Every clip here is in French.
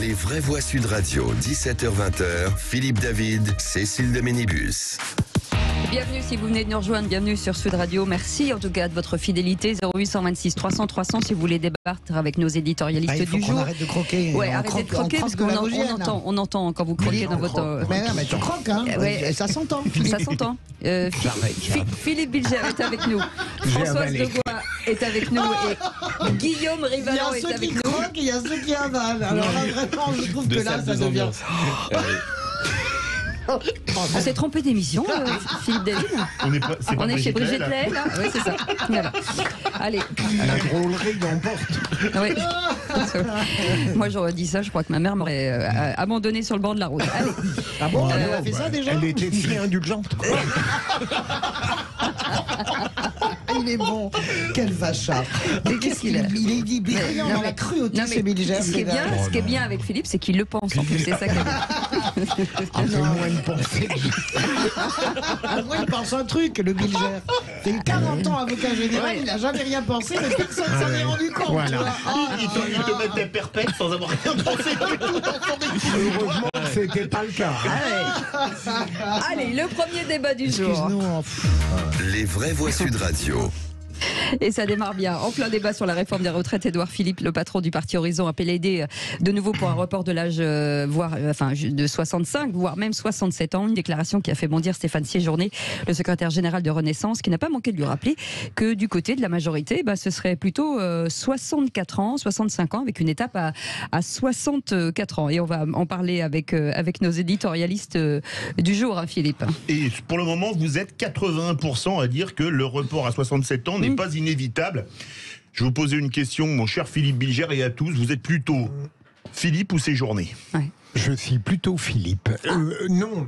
Les vraies voix Sud Radio, 17h-20h, Philippe David, Cécile de Ménibus. Bienvenue si vous venez de nous rejoindre, bienvenue sur Sud Radio. Merci en tout cas de votre fidélité. 0826 300 300 si vous voulez débattre avec nos éditorialistes du jour. Arrête de croquer. Ouais, arrêtez de croquer parce qu'on entend quand vous croquez dans votre. Mais non, mais tu croques, hein. Ouais. Ça s'entend. Ça s'entend. Philippe Bilger est avec nous. Françoise Degois est avec nous et Guillaume Rivalan est avec nous. Il y a ceux qui avalent. Alors là, vraiment, je trouve que là, ça devient. On s'est trompé d'émission, Philippe David. On est chez Brigitte Lay, là. Oui, c'est ça. Voilà. Allez. La drôlerie l'emporte. Oui. Moi, j'aurais dit ça, je crois que ma mère m'aurait abandonné sur le bord de la route. Allez. Ah bon, elle a fait ça déjà? Elle était si indulgente. Il est bon. Quel vachat. Mais qu'est-ce qu'il a? Il est brillant dans la cruauté, ce Bilger. Ce qui est bien avec Philippe, c'est qu'il le pense. En plus, c'est ça qui est bien. Moins de pensée. Moi, il pense un truc, le Bilger. Il a eu 40 ans avocat général, il n'a jamais rien pensé, mais personne s'en est rendu compte. Voilà. Il te met des perpètes sans avoir rien pensé du tout dans son équipe. Heureusement que c'était pas le cas. Allez, le premier débat du jour. Excuse-nous. Les vraies voix Sud Radio. Et ça démarre bien. En plein débat sur la réforme des retraites, Édouard Philippe, le patron du parti Horizon, a plaidé de nouveau pour un report de l'âge de 65, voire même 67 ans. Une déclaration qui a fait bondir Stéphane Séjourné, le secrétaire général de Renaissance, qui n'a pas manqué de lui rappeler que du côté de la majorité, ce serait plutôt 64 ans, 65 ans, avec une étape à 64 ans. Et on va en parler avec nos éditorialistes du jour, hein, Philippe. Et pour le moment, vous êtes 81% à dire que le report à 67 ans n'est pas inévitable. Je vais vous poser une question, mon cher Philippe Bilger, et à tous. Vous êtes plutôt Philippe ou Séjourné? Ouais. Je suis plutôt Philippe. Non,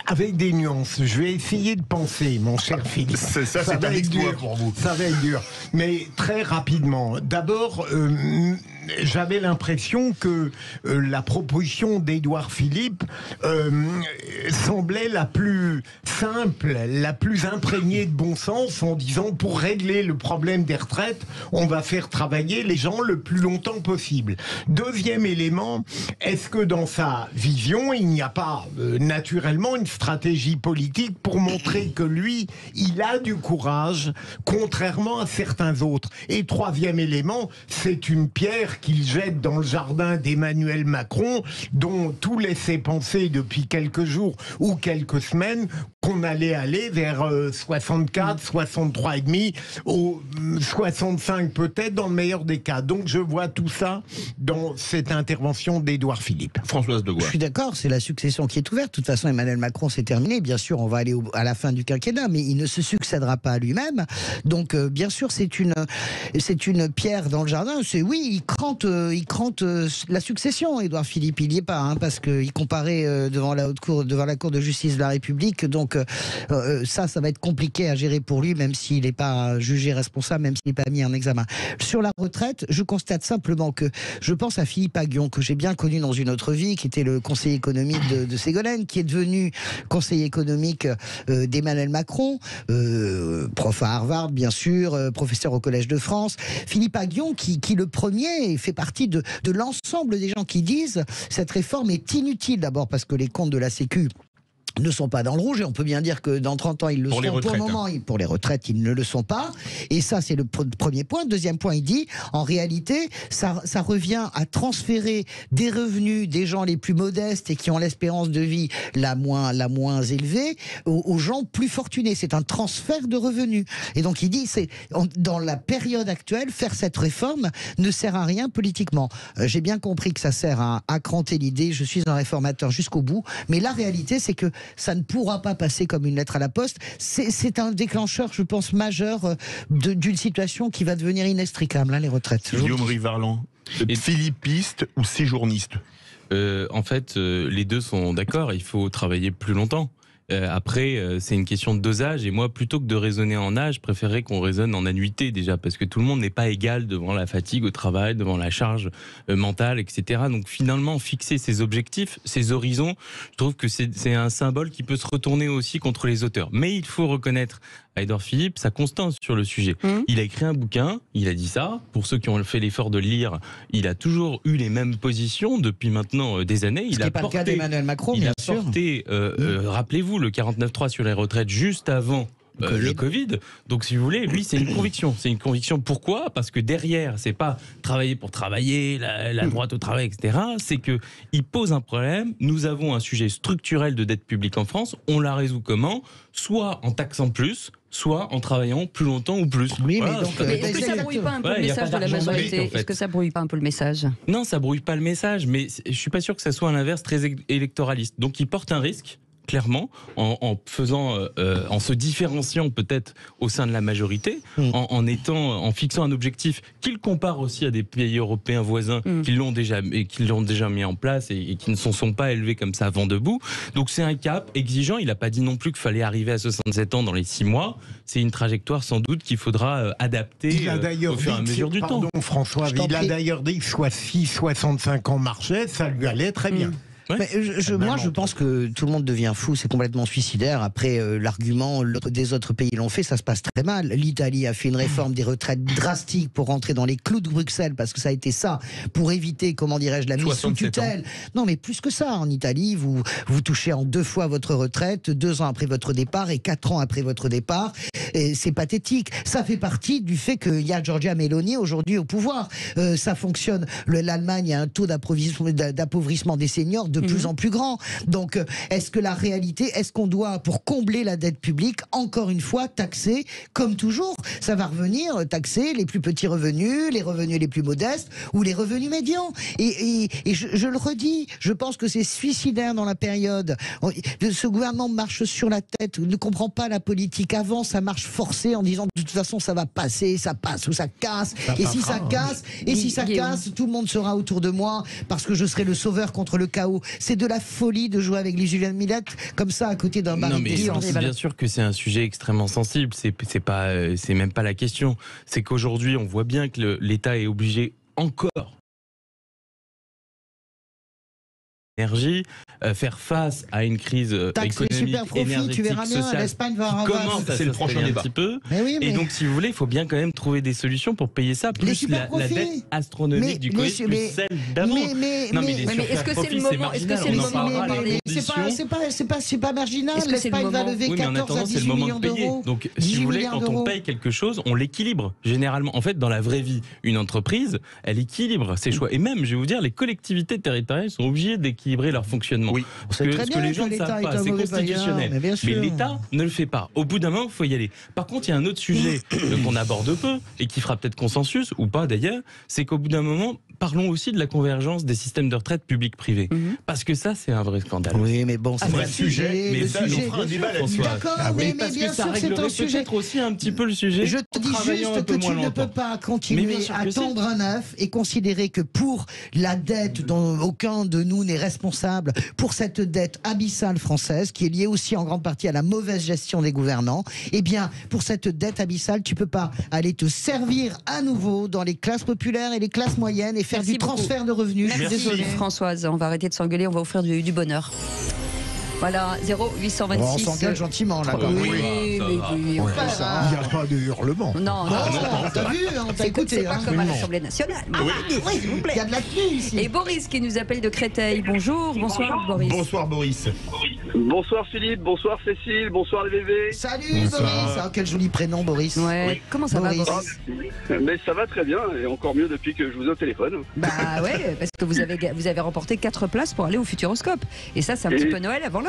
avec des nuances. Je vais essayer de penser, mon cher Philippe. Ça c'est un exploit pour vous. Ça va être dur. Mais très rapidement. D'abord, j'avais l'impression que la proposition d'Édouard Philippe semblait la plus simple, la plus imprégnée de bon sens, en disant pour régler le problème des retraites, on va faire travailler les gens le plus longtemps possible. Deuxième élément, est-ce que dans sa vision, il n'y a pas naturellement une stratégie politique pour montrer que lui, il a du courage, contrairement à certains autres. Et troisième élément, c'est une pierre qu'il jette dans le jardin d'Emmanuel Macron, dont tout laissait penser depuis quelques jours ou quelques semaines qu'on allait aller vers 64, 63 et demi, ou 65 peut-être dans le meilleur des cas. Donc je vois tout ça dans cette intervention d'Édouard Philippe. Françoise Degois. Je suis d'accord, c'est la succession qui est ouverte. De toute façon, Emmanuel Macron, c'est terminé. Bien sûr, on va aller à la fin du quinquennat, mais il ne se succédera pas à lui-même. Donc, bien sûr, c'est une pierre dans le jardin. Il crante la succession, Édouard Philippe. Il n'y est pas, hein, parce qu'il comparait devant la Cour de justice de la République. Donc, ça va être compliqué à gérer pour lui, même s'il n'est pas jugé responsable, même s'il n'est pas mis en examen. Sur la retraite, je constate simplement que je pense à Philippe Aghion, que j'ai bien connu dans une autre vie, qui était le conseiller économique de Ségolène, qui est devenu conseiller économique d'Emmanuel Macron, prof à Harvard, bien sûr, professeur au Collège de France. Philippe Aghion, qui le premier, fait partie de l'ensemble des gens qui disent cette réforme est inutile, d'abord parce que les comptes de la Sécu ne sont pas dans le rouge, et on peut bien dire que dans 30 ans ils le seront. Pour le moment, pour les retraites, ils ne le sont pas, et ça c'est le premier point. Deuxième point, il dit, en réalité, ça revient à transférer des revenus des gens les plus modestes et qui ont l'espérance de vie la moins élevée aux gens plus fortunés. C'est un transfert de revenus. Et donc il dit, dans la période actuelle, faire cette réforme ne sert à rien politiquement. J'ai bien compris que ça sert à cranter l'idée, je suis un réformateur jusqu'au bout, mais la réalité c'est que ça ne pourra pas passer comme une lettre à la poste. C'est un déclencheur, je pense, majeur d'une situation qui va devenir inextricable, les retraites. Guillaume Rivalan, philippiste ou séjourniste? En fait, les deux sont d'accord, il faut travailler plus longtemps. Après, c'est une question de dosage, et moi, plutôt que de raisonner en âge, je préférerais qu'on raisonne en annuité déjà, parce que tout le monde n'est pas égal devant la fatigue au travail, devant la charge mentale, etc. Donc finalement, fixer ses objectifs, ses horizons, je trouve que c'est un symbole qui peut se retourner aussi contre les auteurs. Mais il faut reconnaître à Édouard Philippe sa constance sur le sujet. Il a écrit un bouquin, il a dit ça. Pour ceux qui ont fait l'effort de le lire, il a toujours eu les mêmes positions depuis maintenant des années. Ce qui n'est pas le cas d'Emmanuel Macron, il bien a sûr. porté, rappelez-vous, le 49.3 sur les retraites juste avant le Covid. Donc, si vous voulez, lui, c'est une conviction. C'est une conviction. Pourquoi ? Parce que derrière, c'est pas travailler pour travailler, la droite au travail, etc. C'est que il pose un problème. Nous avons un sujet structurel de dette publique en France. On la résout comment ? Soit en taxant plus, soit en travaillant plus longtemps ou plus. Oui, Voilà, mais donc, Mais est-ce que ça brouille pas un peu le message de la majorité ? Est-ce que ça brouille pas un peu le message ? Non, ça brouille pas le message, mais je suis pas sûr que ça soit à l'inverse très électoraliste. Donc, il porte un risque. Clairement, en se différenciant peut-être au sein de la majorité, en fixant un objectif qu'il compare aussi à des pays européens voisins qui l'ont déjà mis en place et qui ne s'en sont pas élevés comme ça vent debout. Donc c'est un cap exigeant. Il n'a pas dit non plus qu'il fallait arriver à 67 ans dans les 6 mois. C'est une trajectoire sans doute qu'il faudra adapter au fur et à mesure du temps. Pardon François, il a d'ailleurs dit que soit 65 ans marchait, ça lui allait très bien. Ouais. Mais moi, je pense que tout le monde devient fou, c'est complètement suicidaire. Après, l'argument des autres pays l'ont fait, ça se passe très mal. L'Italie a fait une réforme des retraites drastique pour rentrer dans les clous de Bruxelles, parce que ça a été ça, pour éviter, comment dirais-je, la mise sous tutelle. Non, mais plus que ça. En Italie, vous touchez en 2 fois votre retraite, 2 ans après votre départ et 4 ans après votre départ. Et c'est pathétique. Ça fait partie du fait qu'il y a Giorgia Meloni aujourd'hui au pouvoir. Ça fonctionne. L'Allemagne a un taux d'appauvrissement des seniors de plus en plus grand. Donc, est-ce que la réalité, est-ce qu'on doit, pour combler la dette publique, encore une fois, taxer, comme toujours, ça va revenir, taxer les plus petits revenus, les revenus les plus modestes, ou les revenus médians. Et je le redis, je pense que c'est suicidaire dans la période. Ce gouvernement marche sur la tête, ne comprend pas la politique. Avant, ça marche forcé en disant, de toute façon, ça va passer, ça passe ou ça casse. Et si ça casse, tout le monde sera autour de moi, parce que je serai le sauveur contre le chaos. C'est de la folie de jouer avec les Julien Millet comme ça à côté d'un baril d'essence. Bien sûr que c'est un sujet extrêmement sensible. C'est même pas la question. C'est qu'aujourd'hui, on voit bien que l'État est obligé encore faire face à une crise économique, énergétique, tu verras bien, sociale, l'Espagne va c'est le prochain débat. Un petit peu. Mais Et donc, si vous voulez, il faut bien quand même trouver des solutions pour payer ça, plus la dette astronomique du Covid, plus celle d'avant. Mais est-ce que c'est le moment ? Est-ce que c'est le moment ? C'est pas marginal. Est-ce que c'est le L'Espagne va moment ? lever Oui, mais en 14 attendant, à c'est le 18 moment millions de payer. d'euros. Donc, si vous voulez, quand on d'euros. paye quelque chose, on l'équilibre. Généralement, en fait, dans la vraie vie, une entreprise, elle équilibre ses choix. Et même, je vais vous dire, les collectivités territoriales sont obligées d'équilibrer leur fonctionnement. Oui. Parce que ce que les gens ne savent pas, c'est constitutionnel. Mais l'État ne le fait pas. Au bout d'un moment, il faut y aller. Par contre, il y a un autre sujet qu'on aborde peu et qui fera peut-être consensus, ou pas d'ailleurs, c'est qu'au bout d'un moment, parlons aussi de la convergence des systèmes de retraite publics-privés. Parce que ça, c'est un vrai scandale. Oui, mais bon, c'est vrai un sujet. Mais ça, on fera un débat là-dessus. D'accord, mais mais bien que ça sûr, c'est un réglerait sujet. peut-être aussi un petit peu le sujet. Je te dis juste que tu ne peux pas continuer à tendre un œuf et considérer que pour la dette dont aucun de nous n'est responsable, pour cette dette abyssale française, qui est liée aussi en grande partie à la mauvaise gestion des gouvernants, eh bien, pour cette dette abyssale, tu peux pas aller te servir à nouveau dans les classes populaires et les classes moyennes et faire du transfert de revenus. Merci. Désolée, Françoise. On va arrêter de s'engueuler, on va offrir du bonheur. Voilà, 0826. On s'engueule gentiment là. Oui, Il n'y a pas de hurlement. Non, t'as vu, on t'a écouté. C'est pas comme à l'Assemblée nationale. S'il vous plaît. Il y a de la tenue ici. Et Boris qui nous appelle de Créteil. Bonjour, bonsoir Boris. Bonsoir Boris. Bonsoir Philippe, bonsoir Cécile, bonsoir les bébés. Salut Boris. Ah, quel joli prénom Boris. Ouais. Comment ça va Boris? Mais ça va très bien et encore mieux depuis que je vous ai au téléphone. Bah ouais, parce que vous avez remporté 4 places pour aller au Futuroscope. Et ça, c'est un petit peu Noël avant l'heure.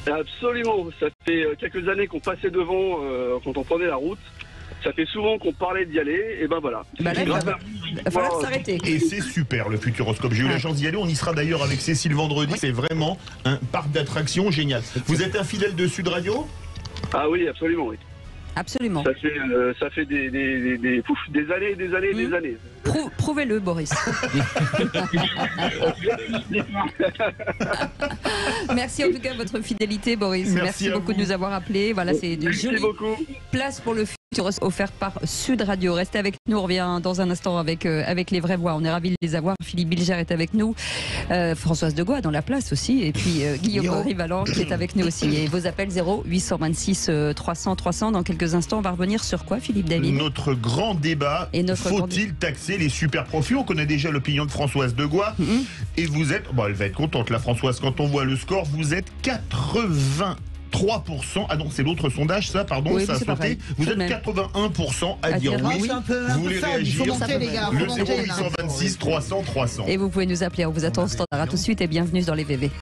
Absolument, ça fait quelques années qu'on passait devant quand on prenait la route. Ça fait souvent qu'on parlait d'y aller, et ben voilà. Bah là, il va falloir s'arrêter. Et c'est super le Futuroscope. J'ai eu la chance d'y aller. On y sera d'ailleurs avec Cécile vendredi. C'est vraiment un parc d'attractions génial. Vous êtes un fidèle de Sud Radio ? Ah oui, absolument, oui. Absolument. Ça fait des années et des années et des années. Prouvez-le, Boris. Merci en tout cas de votre fidélité, Boris. Merci beaucoup de nous avoir appelés. Voilà, c'est de jolies places pour le offert par Sud Radio. Restez avec nous, on revient dans un instant avec les vraies voix. On est ravis de les avoir. Philippe Bilger est avec nous, Françoise Degois dans la place aussi, et puis Guillaume Rivalan qui est avec nous aussi. Et vos appels 0826 300 300. Dans quelques instants, on va revenir sur quoi, Philippe David? Notre grand débat, faut-il taxer les super profits? On connaît déjà l'opinion de Françoise Degois. Et vous êtes, elle va être contente, la Françoise, quand on voit le score, vous êtes 83%. Ah non, c'est l'autre sondage, ça, pardon, oui, ça a sauté. Vous êtes 81% à dire oui. Vous voulez réagir? Le 0826 300 300. Et vous pouvez nous appeler, on vous attend au standard. À tout de suite et bienvenue dans les VV.